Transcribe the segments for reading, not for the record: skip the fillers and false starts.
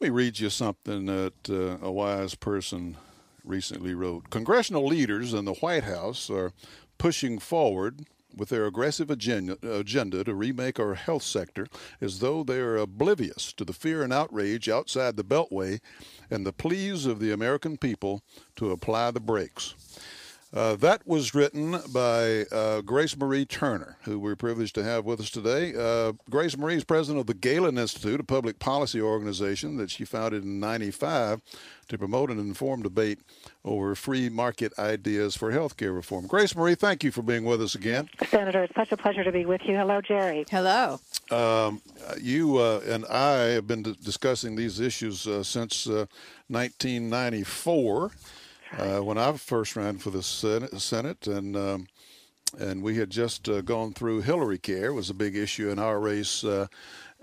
Let me read you something that a wise person recently wrote. Congressional leaders in the White House are pushing forward with their aggressive agenda to remake our health sector as though they are oblivious to the fear and outrage outside the Beltway and the pleas of the American people to apply the brakes. That was written by Grace Marie Turner, who we're privileged to have with us today. Grace Marie is president of the Galen Institute, a public policy organization that she founded in '95 to promote an informed debate over free market ideas for health care reform. Grace Marie, thank you for being with us again. Senator, it's such a pleasure to be with you. Hello, Jerry. Hello. You and I have been discussing these issues since 1994. When I first ran for the Senate, and we had just gone through Hillary Care, was a big issue in our race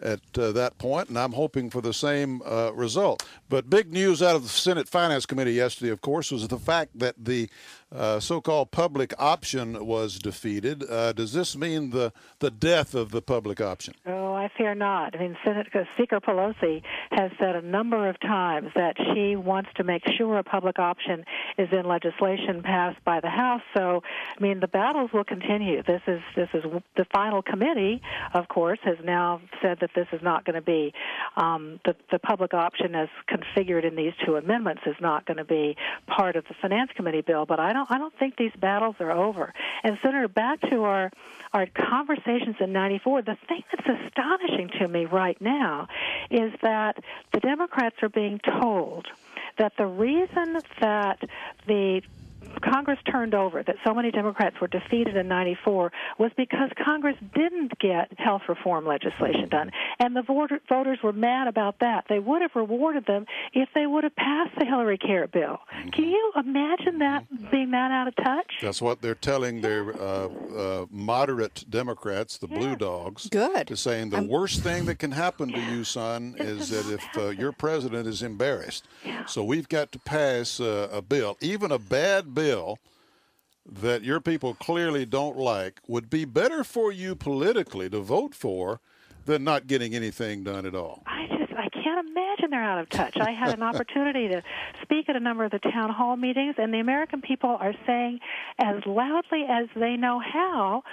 at that point, and I'm hoping for the same result. But big news out of the Senate Finance Committee yesterday, of course, was the fact that the so-called public option was defeated. Does this mean the death of the public option? Oh, I fear not. I mean, Speaker Pelosi has said a number of times that she wants to make sure a public option is in legislation passed by the House. So, I mean, the battles will continue. This is the final committee, of course, has now said that this is not going to be the public option as configured in these two amendments is not going to be part of the Finance Committee bill. But I don't think these battles are over. And Senator, back to our conversations in '94, the thing that's astonishing to me right now is that the Democrats are being told that the reason that the Congress turned over, that so many Democrats were defeated in '94, was because Congress didn't get health reform legislation done. And the voters were mad about that. They would have rewarded them if they would have passed the Hillary Care bill. Can you imagine that being that out of touch? That's what they're telling their moderate Democrats, the Blue Dogs. Good. To saying the worst thing that can happen to you, son, is that if your president is embarrassed. So we've got to pass a bill, even a bad bill that your people clearly don't like, would be better for you politically to vote for than not getting anything done at all. I can't imagine they're out of touch. I had an opportunity to speak at a number of the town hall meetings, and the American people are saying as loudly as they know how,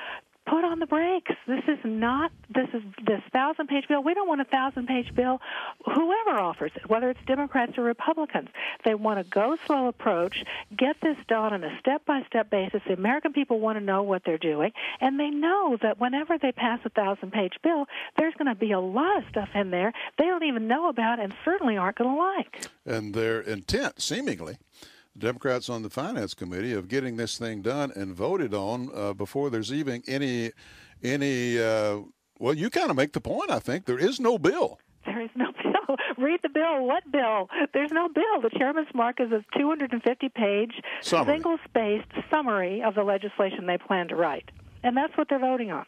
put on the brakes. This is this 1,000-page bill. We don't want a 1,000-page bill, whoever offers it, whether it's Democrats or Republicans. They want a go-slow approach, get this done on a step-by-step basis. The American people want to know what they're doing, and they know that whenever they pass a 1,000-page bill, there's going to be a lot of stuff in there they don't even know about and certainly aren't going to like. And their intent, seemingly, Democrats on the Finance Committee, of getting this thing done and voted on before there's even any well, you kind of make the point, I think. There is no bill. There is no bill. Read the bill. What bill? There's no bill. The chairman's mark is a 250-page, single-spaced summary of the legislation they plan to write. And that's what they're voting on.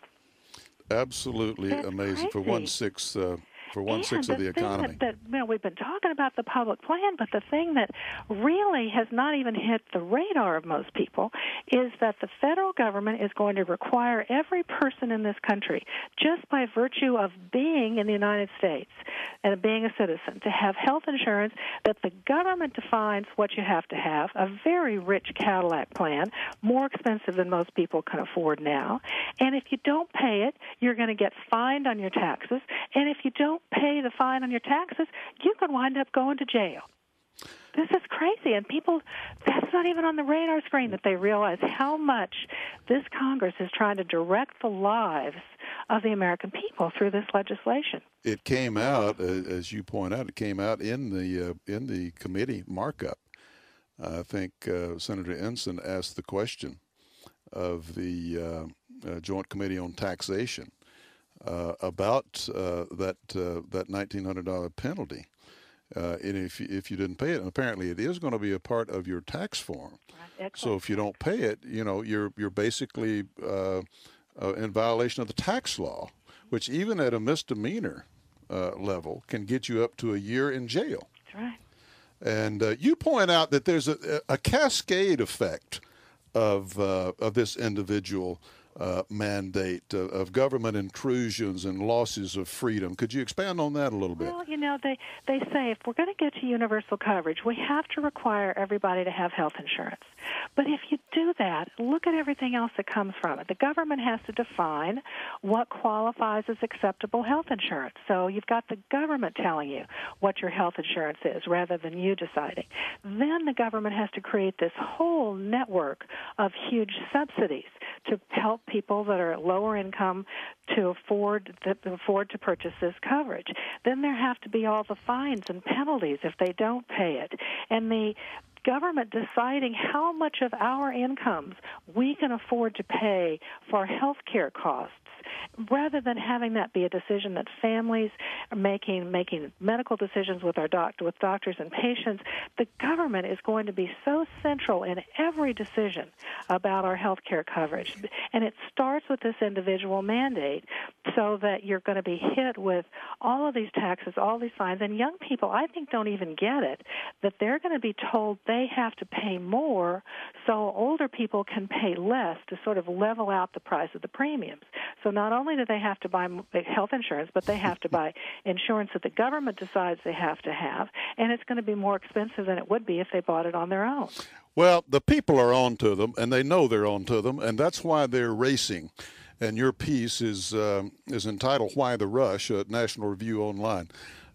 Absolutely That's amazing. crazy. For one-sixth of the economy. We've been talking about the public plan, but the thing that really has not even hit the radar of most people is that the federal government is going to require every person in this country, just by virtue of being in the United States and being a citizen, to have health insurance that the government defines what you have to have, a very rich Cadillac plan, more expensive than most people can afford now. And if you don't pay it, you're going to get fined on your taxes. And if you don't pay the fine on your taxes, you can wind up going to jail. This is crazy, and people, that's not even on the radar screen, that they realize how much this Congress is trying to direct the lives of the American people through this legislation. It came out, as you point out, it came out in the committee markup. I think Senator Ensign asked the question of the Joint Committee on Taxation about that $1,900 penalty, and if you didn't pay it, and apparently it is going to be a part of your tax form. Right. So if you don't pay it, you're basically in violation of the tax law, which even at a misdemeanor level can get you up to a year in jail. That's right. And you point out that there's a cascade effect of this individual mandate of government intrusions and losses of freedom. Could you expand on that a little bit? Well, they say if we're going to get to universal coverage, we have to require everybody to have health insurance. But if you do that, look at everything else that comes from it. The government has to define what qualifies as acceptable health insurance. So you've got the government telling you what your health insurance is rather than you deciding. Then the government has to create this whole network of huge subsidies to help people that are at lower income to afford to purchase this coverage. Then there have to be all the fines and penalties if they don't pay it. And the government deciding how much of our incomes we can afford to pay for health care costs, rather than having that be a decision that families are making medical decisions with with doctors and patients. The government is going to be so central in every decision about our health care coverage. And it starts with this individual mandate so that you're going to be hit with all of these taxes, all these fines. And young people, I think, don't even get it, that they're going to be told they have to pay more so older people can pay less to sort of level out the price of the premiums. So not only do they have to buy health insurance, but they have to buy insurance that the government decides they have to have, and it's going to be more expensive than it would be if they bought it on their own. Well, the people are on to them, and they know they're on to them, and that's why they're racing. And your piece is entitled "Why the Rush" at National Review Online.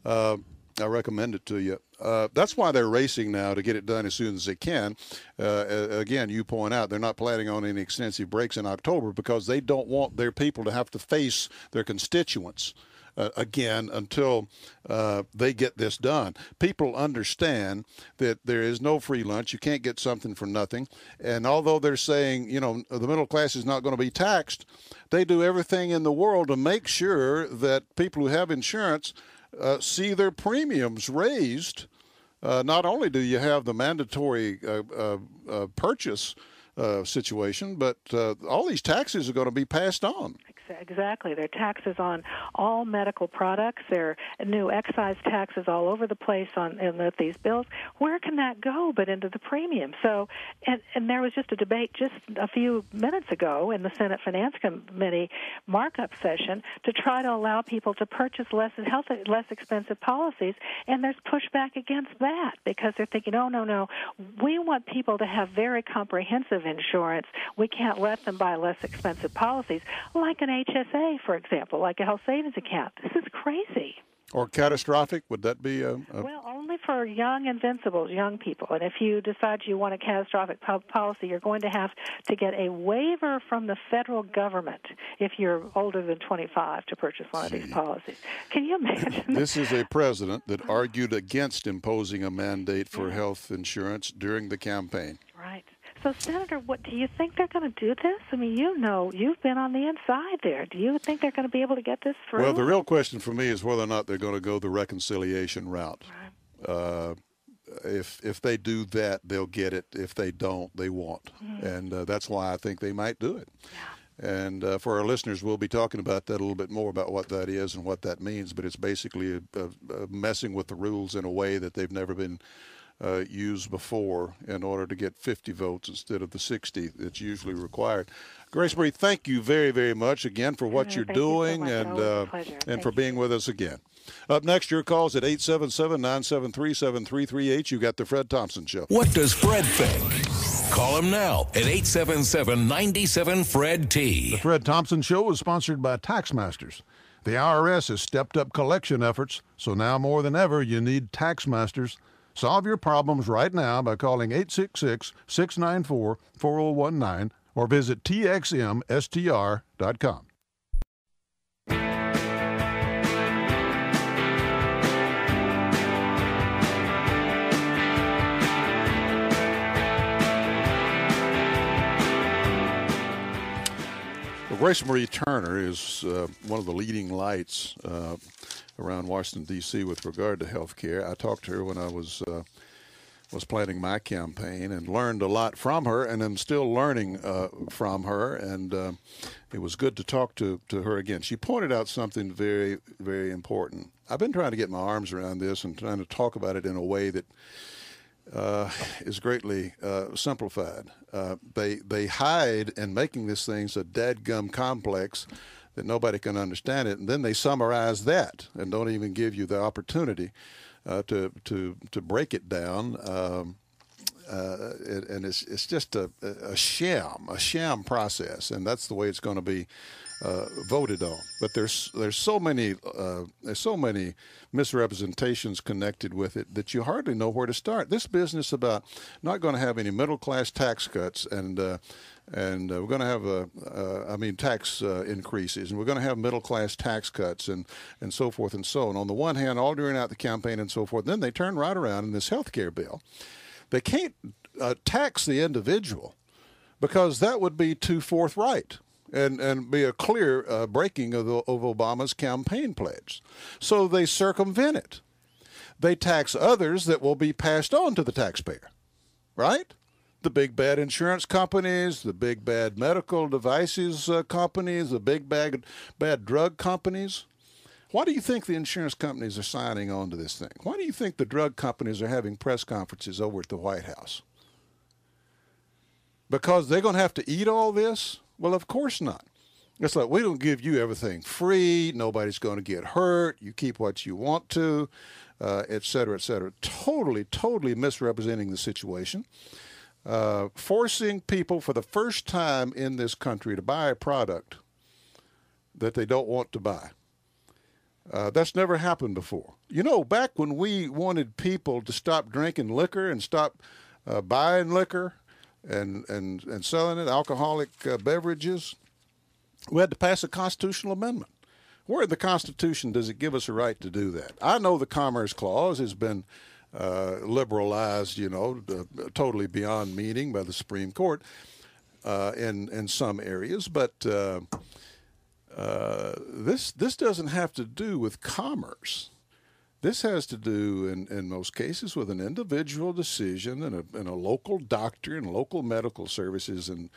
I recommend it to you. That's why they're racing now to get it done as soon as they can. Again, you point out they're not planning on any extensive breaks in October because they don't want their people to have to face their constituents again until they get this done. People understand that there is no free lunch. You can't get something for nothing. And although they're saying, the middle class is not going to be taxed, they do everything in the world to make sure that people who have insurance see their premiums raised. Not only do you have the mandatory purchase situation, but all these taxes are going to be passed on. Exactly. There are taxes on all medical products. There are new excise taxes all over the place in these bills. Where can that go but into the premium? So, and there was just a debate just a few minutes ago in the Senate Finance Committee markup session to try to allow people to purchase less expensive policies, and there's pushback against that because they're thinking, oh, no, we want people to have very comprehensive insurance. We can't let them buy less expensive policies, like an HSA, for example, like a health savings account. This is crazy. Or catastrophic? Would that be Well, only for young invincibles, young people. And if you decide you want a catastrophic policy, you're going to have to get a waiver from the federal government if you're older than 25 to purchase one of these policies. Can you imagine? This is a president that argued against imposing a mandate for health insurance during the campaign. Right. So, Senator, what do you think they're going to do this? I mean, you've been on the inside there. Do you think they're going to be able to get this through? Well, the real question for me is whether or not they're going to go the reconciliation route. Right. If they do that, they'll get it. If they don't, they won't. Mm-hmm. And that's why I think they might do it. Yeah. And for our listeners, we'll be talking about that a little bit more about what that is and what that means. But it's basically messing with the rules in a way that they've never been used before in order to get 50 votes instead of the 60 that's usually required. Grace Marie, thank you very, very much again for what you're doing and for being with us again. Up next, your calls at 877-973-7338. You got the Fred Thompson Show. What does Fred think? Call him now at 877-97-FRED-T. The Fred Thompson Show is sponsored by Taxmasters. The IRS has stepped up collection efforts, so now more than ever you need Taxmasters. Solve your problems right now by calling 866-694-4019 or visit txmstr.com. Grace Marie Turner is one of the leading lights around Washington, D.C. with regard to health care. I talked to her when I was planning my campaign and learned a lot from her, and I'm still learning from her, and it was good to talk to her again. She pointed out something very, very important. I've been trying to get my arms around this and trying to talk about it in a way that is greatly simplified. They hide in making this thing so dadgum complex that nobody can understand it, and then they summarize that and don't even give you the opportunity to break it down. And it's just a sham process, and that's the way it's going to be voted on. But there's so many misrepresentations connected with it that you hardly know where to start. This business about not going to have any middle class tax cuts, and we're going to have tax increases, and we're going to have middle class tax cuts, and so forth and so on. On the one hand, all during out the campaign and so forth. Then they turn right around in this health care bill. They can't tax the individual because that would be too forthright and be a clear breaking of Obama's campaign pledge. So they circumvent it. They tax others that will be passed on to the taxpayer, right? The big bad insurance companies, the big bad medical devices companies, the big bad drug companies. Why do you think the insurance companies are signing on to this thing? Why do you think the drug companies are having press conferences over at the White House? Because they're going to have to eat all this? Well, of course not. It's like, we don't give you everything free. Nobody's going to get hurt. You keep what you want to, et cetera, et cetera. Totally misrepresenting the situation. Forcing people for the first time in this country to buy a product that they don't want to buy. That's never happened before. You know, back when we wanted people to stop drinking liquor and stop buying liquor and selling it, alcoholic beverages, we had to pass a constitutional amendment. Where in the Constitution does it give us a right to do that? I know the Commerce Clause has been liberalized, totally beyond meaning by the Supreme Court in some areas, but this doesn't have to do with commerce. This has to do, in most cases, with an individual decision and a local doctor and local medical services and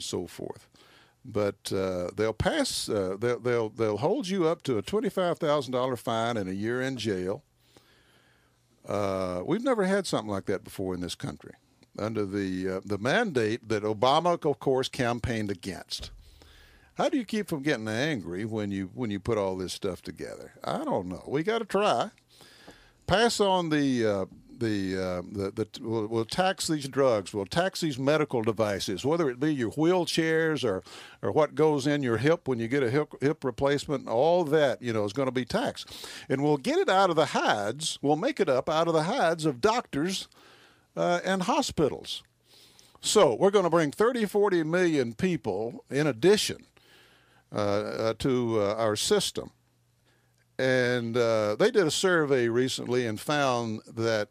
so forth. But they'll pass. They'll hold you up to a $25,000 fine and a year in jail. We've never had something like that before in this country, under the mandate that Obama, of course, campaigned against. How do you keep from getting angry when you put all this stuff together? I don't know. We got to try. Pass on we'll tax these drugs. We'll tax these medical devices, whether it be your wheelchairs or what goes in your hip when you get a hip replacement. All that is going to be taxed, and we'll get it out of the hides. We'll make it up out of the hides of doctors and hospitals. So we're going to bring 40 million people in addition to our system. And they did a survey recently and found that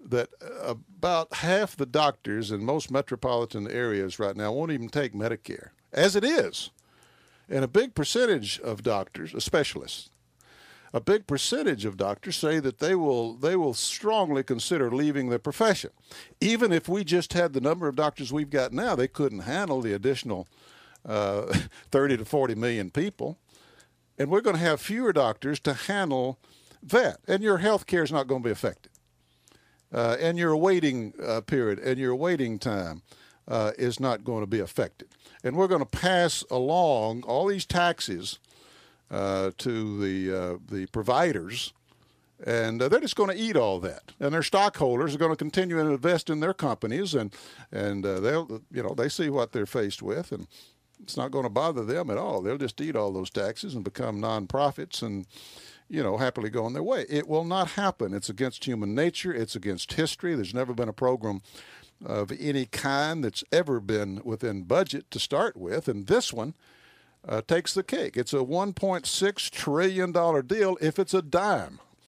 about half the doctors in most metropolitan areas right now won't even take Medicare, as it is. And a big percentage of doctors, specialists, a big percentage of doctors say that they will strongly consider leaving the profession. Even if we just had the number of doctors we've got now, they couldn't handle the additional 30 to 40 million people. And we're going to have fewer doctors to handle that. And your health care is not going to be affected. And your waiting period and your waiting time is not going to be affected. And we're going to pass along all these taxes to the providers, and they're just going to eat all that. And their stockholders are going to continue to invest in their companies, and they see what they're faced with, and it's not going to bother them at all. They'll just eat all those taxes and become nonprofits and, happily go on their way. It will not happen. It's against human nature. It's against history. There's never been a program of any kind that's ever been within budget to start with, and this one takes the cake. It's a $1.6 trillion deal if it's a dime.